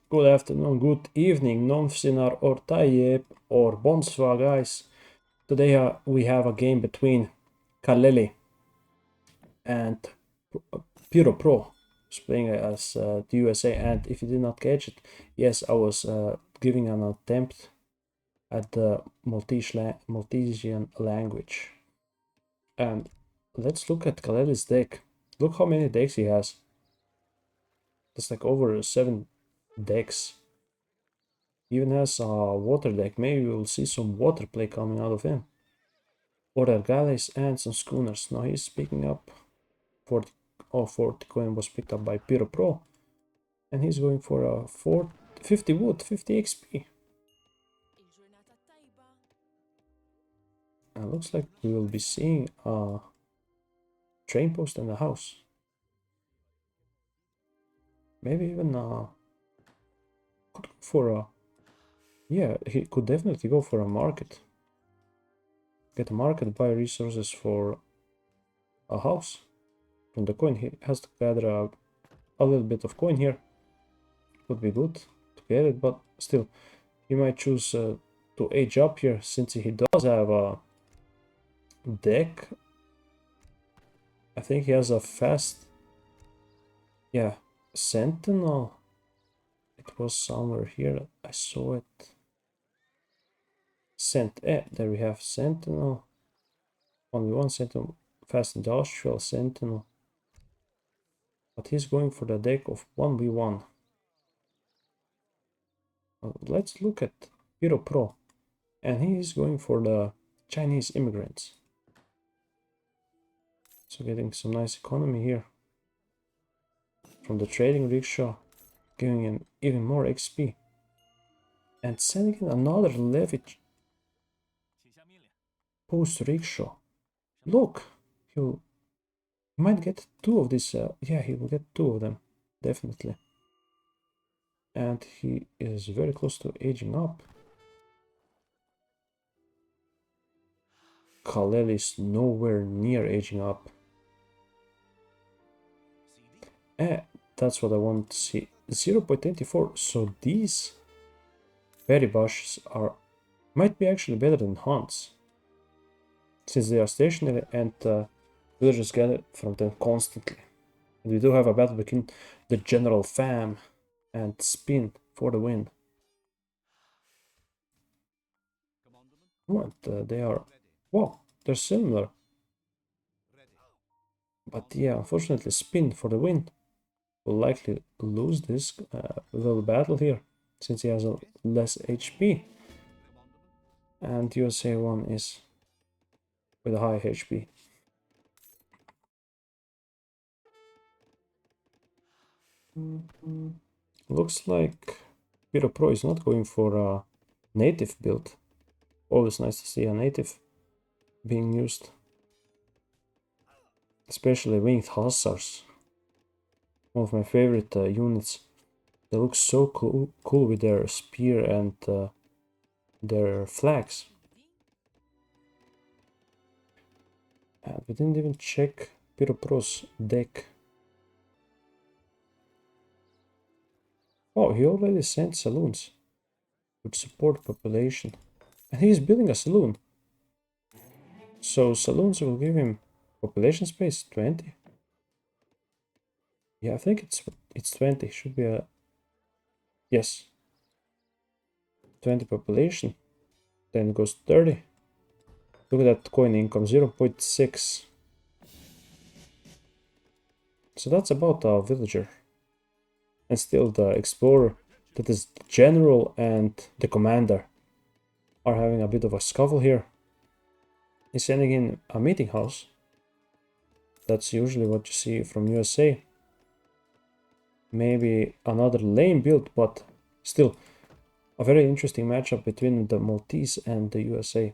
Good afternoon, good evening, Nomsinar or Tayyip or Bonsoir, guys. Today we have a game between Kaleli and Puro Pro, who's playing as the USA. And if you did not catch it, yes, I was giving an attempt at the Maltesian language. And let's look at Kaleli's deck. Look how many decks he has. That's like over 7 decks. He even has a water deck. Maybe we'll see some water play coming out of him. Order galleys and some schooners. Now he's picking up 40 coin was picked up by Pyro Pro. And he's going for a 50 wood, 50 XP. And looks like we will be seeing a train post and a house. Maybe even could go for a, yeah, he could definitely go for a market. Get a market, buy resources for a house. From the coin, he has to gather a little bit of coin here. Would be good to get it, but still, he might choose to age up here since he does have a deck. I think he has a fast, yeah, sentinel. It was somewhere here. I saw it. There we have sentinel. Only one sentinel, fast industrial sentinel. But he's going for the deck of 1v1. Let's look at Hero Pro. And he is going for the Chinese immigrants. So getting some nice economy here. From the trading rickshaw, giving him even more XP. And sending in another levy post rickshaw. Look, he might get 2 of these. Yeah, he will get 2 of them, definitely. And he is very close to aging up. Kalel is nowhere near aging up. That's what I want to see. 0.24. So these berry bushes might be actually better than hunts, since they are stationary and villagers get from them constantly. And we do have a battle between the General Fam and Spin for the win. Oh, and they are, wow, they're similar. But yeah, unfortunately, Spin for the win will likely lose this little battle here, since he has a less HP. And USA 1 is with a high HP. Looks like Pyro Pro is not going for a native build. Always nice to see a native being used. Especially winged hussars. One of my favorite units. They look so cool with their spear and their flags. And we didn't even check Pyro Pro's deck. Oh, he already sent saloons with support population. And he's building a saloon. So saloons will give him population space 20. Yeah, I think it's 20. Should be a, yes, 20 population. Then goes 30. Look at that coin income, 0.6. So that's about a villager. And still the explorer, that is the general and the commander, are having a bit of a scuffle here. He's sending in a meeting house. That's usually what you see from USA. Maybe another lame build, but still a very interesting matchup between the Maltese and the USA.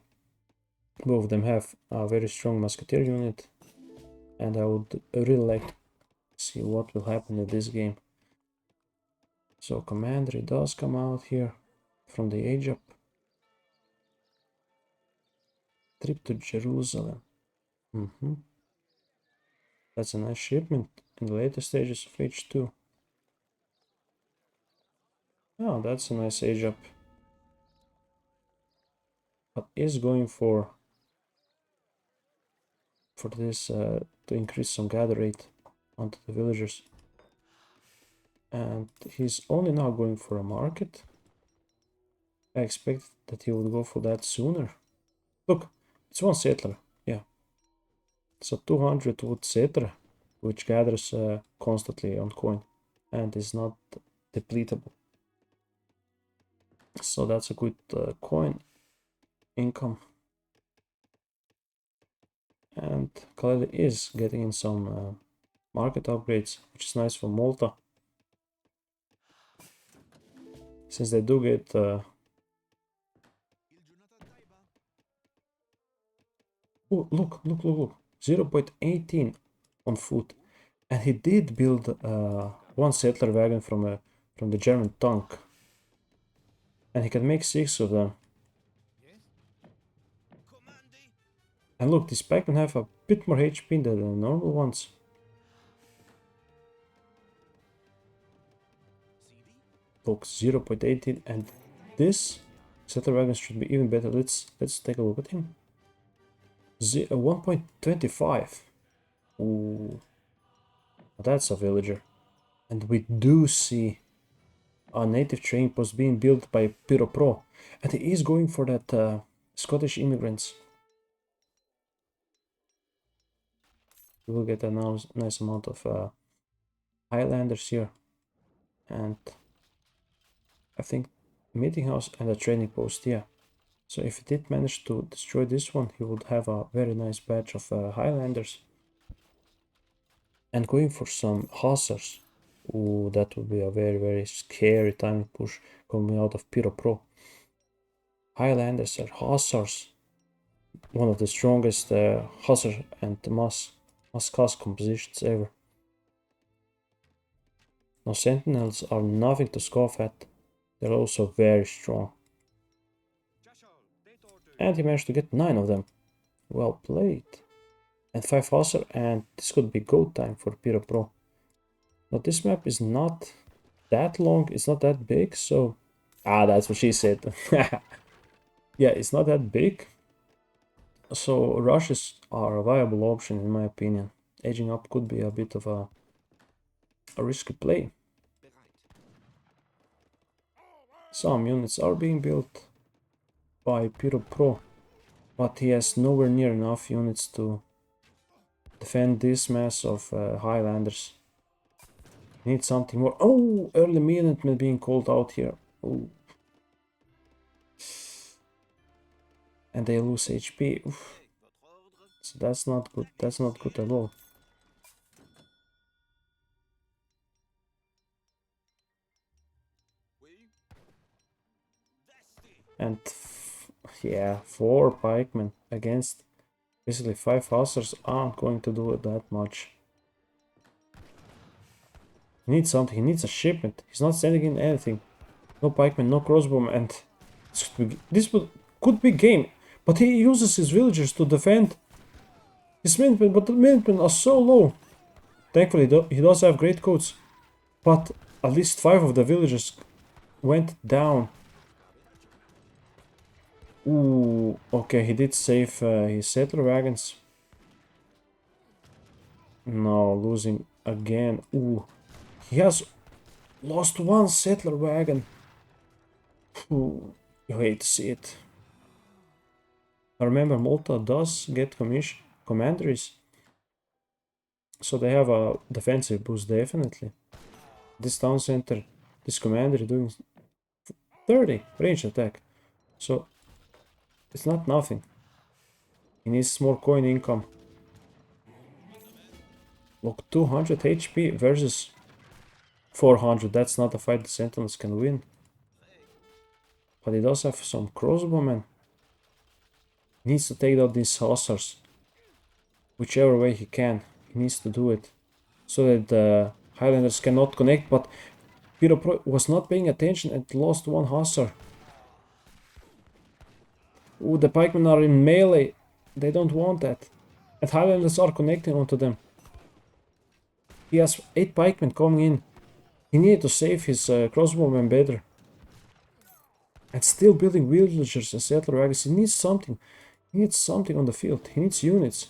Both of them have a very strong musketeer unit, and I would really like to see what will happen in this game. So Commandery does come out here from the age up. Trip to Jerusalem. That's a nice shipment in the later stages of H2. Oh, that's a nice age up. But is going for this to increase some gather rate onto the villagers. And he's only now going for a market. I expected that he would go for that sooner. Look, it's one settler. Yeah. So 200 wood settler, which gathers constantly on coin and is not depletable. So that's a good coin income. And Kaleli is getting in some market upgrades, which is nice for Malta. Since they do get oh, look, 0.18 on foot. And he did build one settler wagon from the German tank. And he can make 6 of them. And look, these pikemen have a bit more HP than the normal ones. Look, 0.18, and this settler wagon should be even better. Let's take a look at him. 1.25. Ooh, that's a villager. And we do see a native train post being built by Pyro Pro, and he is going for that Scottish immigrants. We will get a nice amount of Highlanders here, and I think meeting house and a training post, yeah. So if he did manage to destroy this one, he would have a very nice batch of Highlanders. And going for some hussars. Ooh, that would be a very scary timing push coming out of Pyro Pro. Highlanders are hussars. One of the strongest hussar and mass cast compositions ever. Now sentinels are nothing to scoff at. They're also very strong. And he managed to get 9 of them. Well played. And 5 hussar, and this could be go time for Pyro Pro. Now this map is not that long, it's not that big, so... Ah, that's what she said. Yeah, it's not that big. So rushes are a viable option in my opinion. Aging up could be a bit of a risky play. Some units are being built by Pyro Pro, but he has nowhere near enough units to defend this mass of Highlanders. Need something more. Oh, early Minutemen being called out here. Oh. And they lose HP. Oof. So that's not good. That's not good at all. And yeah, 4 pikemen against basically 5 hussars aren't going to do it that much. He needs something. He needs a shipment. He's not sending in anything. No pikemen, no crossbowmen, and this could be game. But he uses his villagers to defend his Minutemen, but the Minutemen are so low. Thankfully, he does have great coats, but at least 5 of the villagers went down. Ooh, okay, he did save his settler wagons. No, losing again. Ooh, he has lost 1 settler wagon. Ooh, you hate to see it. I remember Malta does get commanderies, so they have a defensive boost definitely. This town center, this commandery doing 30 range attack, so it's not nothing. He needs more coin income. Look, 200 HP versus 400. That's not a fight the sentinels can win. But he does have some crossbowmen. He needs to take out these hussars. Whichever way he can. He needs to do it. So that the Highlanders cannot connect. But Pyro Pro was not paying attention and lost 1 hussar. Ooh, the pikemen are in melee. They don't want that. And Highlanders are connecting onto them. He has 8 pikemen coming in. He needed to save his crossbowmen better. And still building villagers and settler wagons. He needs something. He needs something on the field. He needs units.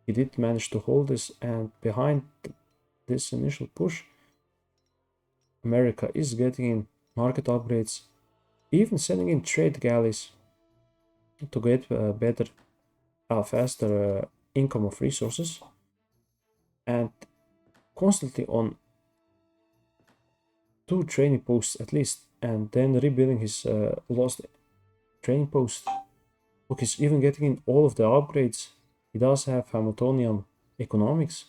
He did manage to hold this, and behind this initial push, America is getting in market upgrades, even sending in trade galleys to get better, faster income of resources, and constantly on 2 training posts at least, and then rebuilding his lost training post. Look, he's even getting in all of the upgrades. He does have Hamiltonian economics.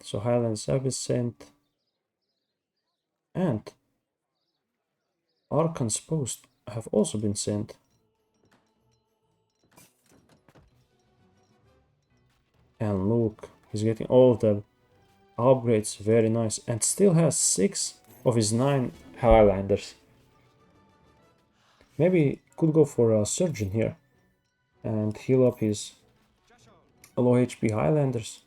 So Highlands have been sent, and Arkan's post have also been sent. And look, he's getting all of the upgrades, very nice, and still has 6 of his 9 Highlanders. Maybe could go for a surgeon here and heal up his low HP Highlanders,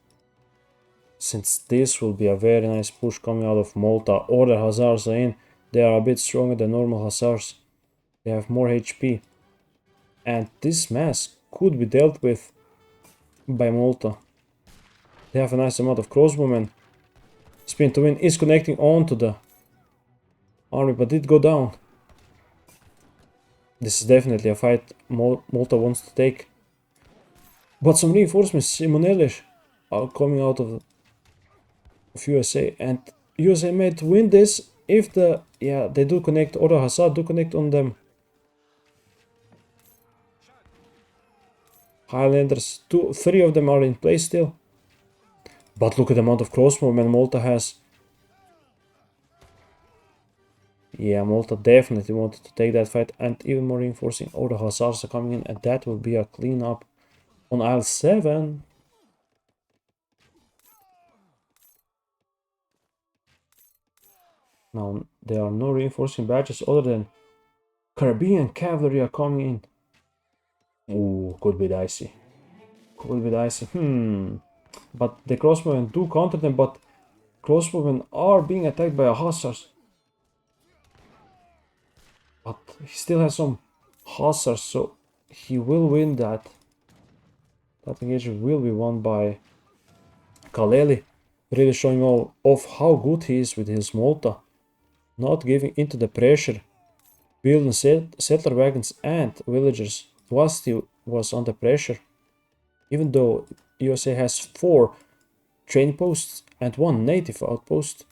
since this will be a very nice push coming out of Malta. Or the Hussars are in. They are a bit stronger than normal Hussars. They have more HP, and this mass could be dealt with by Malta. They have a nice amount of crossbowmen. Spin to win is connecting onto the army, but did go down. This is definitely a fight Malta wants to take. But some reinforcements, Simonelli, are coming out of USA, and USA might win this if they do connect, or the Hussar do connect on them. Highlanders, 3 of them are in place still. But look at the amount of crossbowmen Malta has. Yeah, Malta definitely wanted to take that fight, and even more reinforcing. Oh, the Hussars are coming in, and that will be a cleanup on aisle 7. Now, there are no reinforcing badges other than Caribbean cavalry are coming in. Ooh, could be dicey. Could be dicey. But the crossbowmen do counter them, but crossbowmen are being attacked by a Hussars. But he still has some Hussars, so he will win that. That engagement will be won by Kaleli, really showing all of how good he is with his Malta. Not giving into the pressure, building settler wagons and villagers whilst he was under pressure. Even though USA has 4 training posts and 1 native outpost,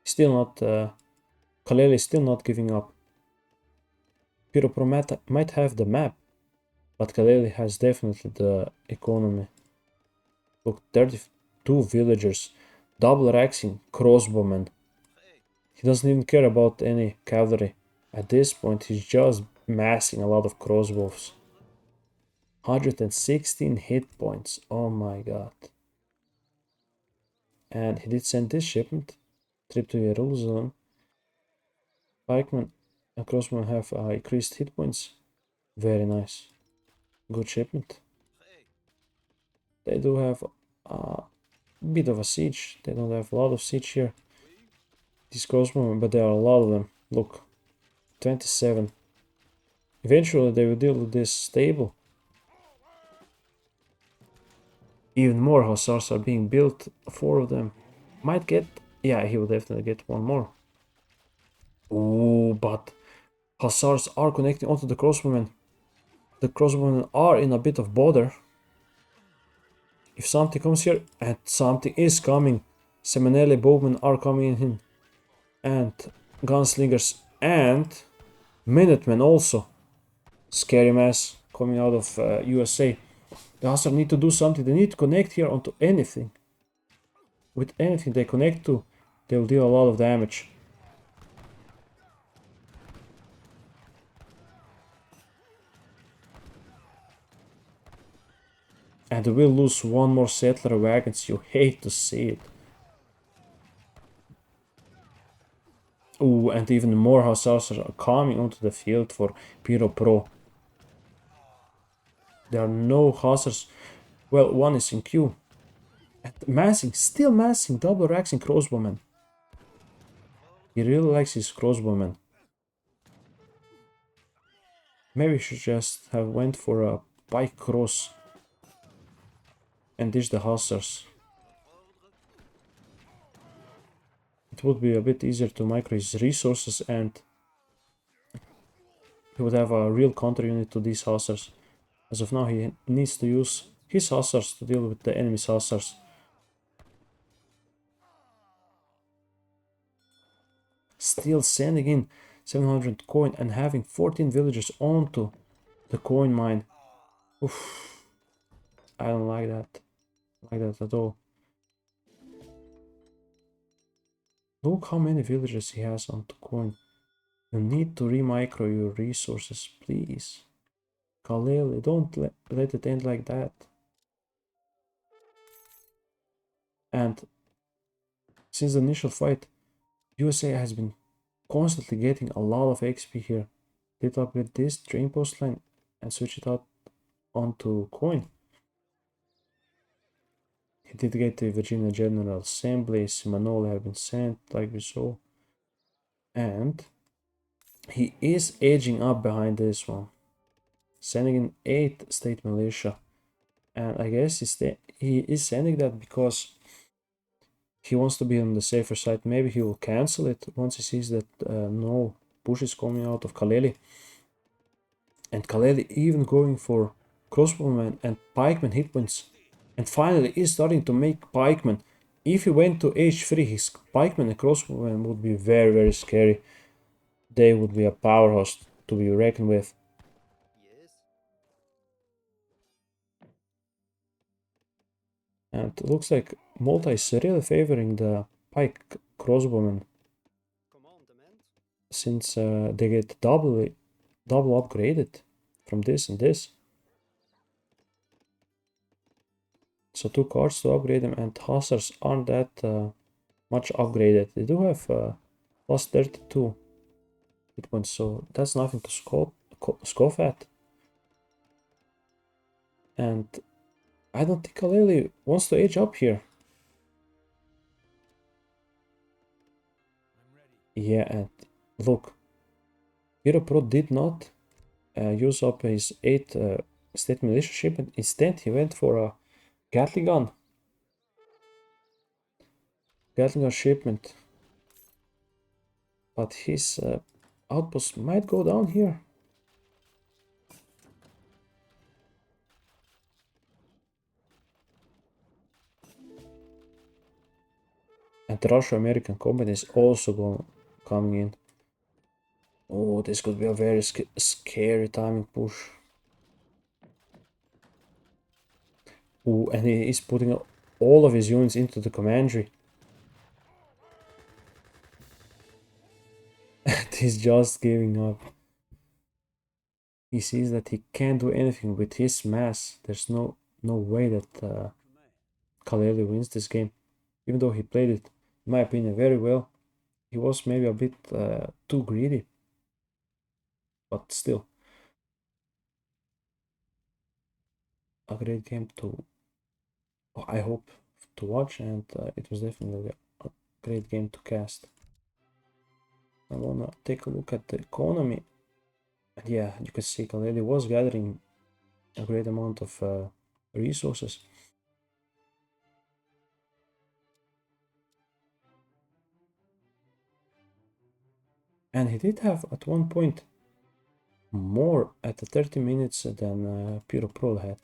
still not, Kaleli is still not giving up. Pyropromata might have the map, but Kaleli has definitely the economy. Look, 32 villagers, double raxing, crossbowmen. He doesn't even care about any cavalry. At this point, he's just massing a lot of crossbows. 116 hit points. Oh my god. And he did send this shipment. Trip to Jerusalem. Pikemen and crossbowmen have increased hit points. Very nice. Good shipment. They do have a bit of a siege. They don't have a lot of siege here. These crossbowmen, but there are a lot of them. Look, 27. Eventually they will deal with this stable. Even more Hussars are being built. 4 of them. Might get... Yeah, he will definitely get 1 more. Ooh, but Hussars are connecting onto the crossbowmen. The crossbowmen are in a bit of bother. If something comes here, and something is coming, Seminele bowmen are coming in. And gunslingers and Minutemen also. Scary mass coming out of USA. The Hussars need to do something. They need to connect here onto anything. With anything they connect to, they will deal a lot of damage. And they will lose 1 more settler wagons. You hate to see it. Ooh, and even more Hussars are coming onto the field for Pyro Pro. There are no Hussars. Well, 1 is in queue. Massing, still massing, double racks and crossbowmen. He really likes his crossbowmen. Maybe he should just have went for a pike cross and ditch the hussars. It would be a bit easier to micro his resources and he would have a real counter unit to these hussars. As of now, he needs to use his hussars to deal with the enemy's hussars. Still sending in 700 coin and having 14 villagers onto the coin mine. Oof. I don't like that. Like that at all. Look how many villagers he has on the coin. You need to remicro your resources, please. Khalil, don't let it end like that. And since the initial fight, USA has been constantly getting a lot of XP here. Let's upgrade this train post line and switch it out onto coin. He did get the Virginia General Assembly, Simanole have been sent, like we saw. And he is edging up behind this one. Sending in 8 state militia. And I guess he is sending that because he wants to be on the safer side. Maybe he will cancel it once he sees that no push is coming out of Kaleli. And Kaleli even going for crossbowmen and pikemen hit points. And finally is starting to make pikemen. If he went to H3, his pikemen and crossbowmen would be very, very scary. They would be a powerhouse to be reckoned with. And it looks like Malta is really favoring the pike crossbowmen. Since they get double upgraded from this and this. So 2 cards to upgrade them, and hussars aren't that much upgraded. They do have plus 32 hit points, so that's nothing to scoff at. And I don't think Kaleli wants to age up here. Yeah, and look, Hero Pro did not use up his 8 state militia shipment. Instead, he went for a Gatling gun. Gatling gun shipment. But his outpost might go down here. And the Russo-American company is also coming in. Oh, this could be a very scary timing push. Oh, and he is putting all of his units into the Commandery. And he's just giving up. He sees that he can't do anything with his mass. There's no way that Kaleli wins this game. Even though he played it, in my opinion, very well. He was maybe a bit too greedy. But still. A great game to, I hope, to watch, and it was definitely a great game to cast. I wanna take a look at the economy. And yeah, you can see Kaleli was gathering a great amount of resources. And he did have at one point more at the 30 minutes than Puro Pro had.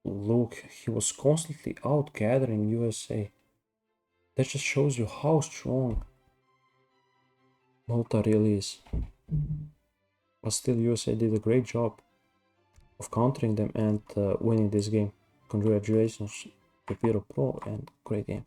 Look, he was constantly out gathering USA. That just shows you how strong Malta really is. But still, USA did a great job of countering them and winning this game. Congratulations to Puro Pro and great game.